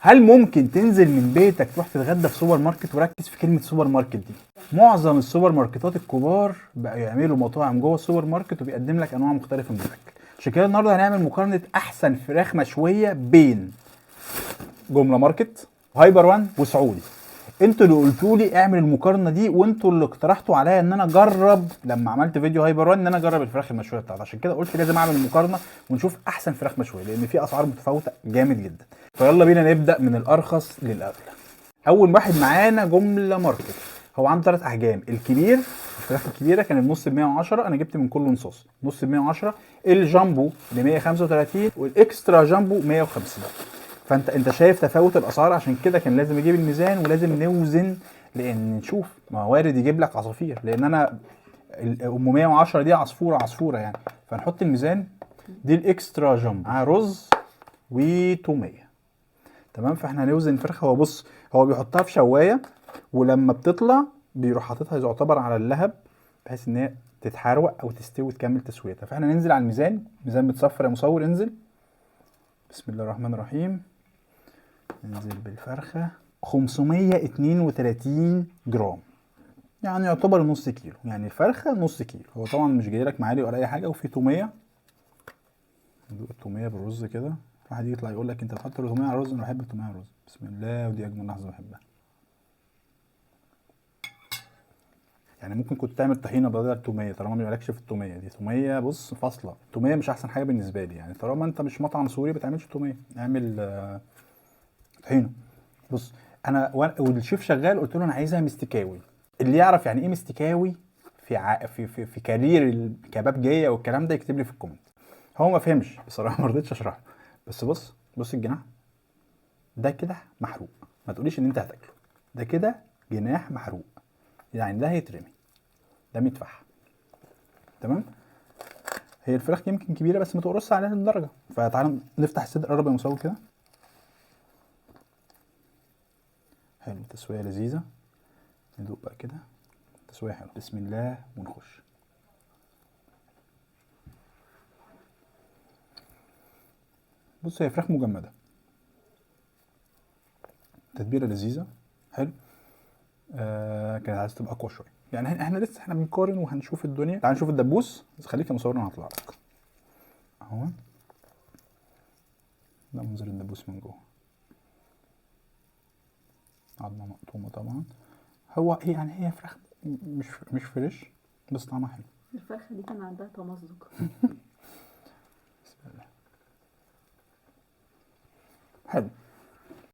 هل ممكن تنزل من بيتك تروح تتغدى في سوبر ماركت؟ وركز في كلمه سوبر ماركت دي. معظم السوبر ماركتات الكبار بقى يعملوا مطاعم جوه السوبر ماركت وبيقدم لك انواع مختلفه من الاكل. عشان كده النهارده هنعمل مقارنه احسن فراخ مشويه بين جمله ماركت وهايبر وان وسعودي. انتوا اللي قلتوا لي اعمل المقارنه دي، وانتوا اللي اقترحتوا عليا ان انا اجرب لما عملت فيديو هايبر وان ان انا اجرب الفراخ المشويه بتاعتي. عشان كده قلت لازم اعمل مقارنه ونشوف احسن فراخ مشويه، لان في اسعار متفاوته جامد جدا. فيلا بينا نبدا من الارخص للاغلى. اول واحد معانا جمله ماركت. هو عنده 3 احجام. الكبير الفراخ الكبيره كان النص ب 110، انا جبت من كله نصاص. نص ب 110، الجامبو ب 135، والاكسترا جامبو 150. فانت شايف تفاوت الاسعار. عشان كده كان لازم اجيب الميزان ولازم نوزن، لان نشوف ما وارد يجيب لك عصافير، لان انا ام 110 دي عصفوره يعني. فنحط الميزان. دي الاكسترا جامبو مع رز وتوميه. تمام. فاحنا هنوزن الفرخه. هو بص، هو بيحطها في شوايه، ولما بتطلع بيروح حاططها يعتبر على اللهب بحيث ان هي تتحروق او تستوي وتكمل تسويتها. فاحنا ننزل على الميزان. ميزان متصفر يا مصور، انزل. بسم الله الرحمن الرحيم. ننزل بالفرخه 532 جرام، يعني يعتبر نص كيلو. يعني الفرخه نص كيلو. هو طبعا مش جاي لك معالي ولا اي حاجه، وفي توميه. ندوق التوميه بالرز كده. واحد يطلع يقول لك انت بتحط التوميه على الرز. انا بحب التوميه على الرز. بسم الله. ودي اجمل لحظه بحبها. يعني ممكن كنت تعمل طحينه بدل التوميه طالما ما مالكش في التوميه. دي توميه بص فاصله. التوميه مش احسن حاجه بالنسبه لي. يعني طالما انت مش مطعم سوري ما تعملش توميه، اعمل طحينه. بص، انا والشيف شغال قلت له انا عايزها مستكاوي. اللي يعرف يعني ايه مستكاوي في كارير الكبابجيه والكلام ده يكتب لي في الكومنت. هو ما فهمش بصراحه، ما رضيتش اشرح. بس بص الجناح ده كده محروق. ما تقوليش ان انت هتاكله. ده كده جناح محروق، يعني ده هيترمي، ده متفح. تمام. هي الفراخ يمكن كبيره بس ما تقرصش عليها الدرجه. فتعالى نفتح الصدر. قرب يا مساوي كده. حلو. تسويه لذيذه. ندوق بقى كده. تسويه حلو. بسم الله ونخش. بص، هي فراخ مجمده، تتبيله لذيذه. حلو. كانت عايزه تبقى اقوى شويه. يعني احنا لسه بنقارن وهنشوف الدنيا. تعال نشوف الدبوس. بس خليك يا مصور، انا هطلع لك اهو. ده منظر الدبوس من جوه. عظمه مقطومه طبعا. هو يعني هي فراخ مش فريش، بس طعمها حلو. الفرخه دي كان عندها تمزق. بسم الله. حلو.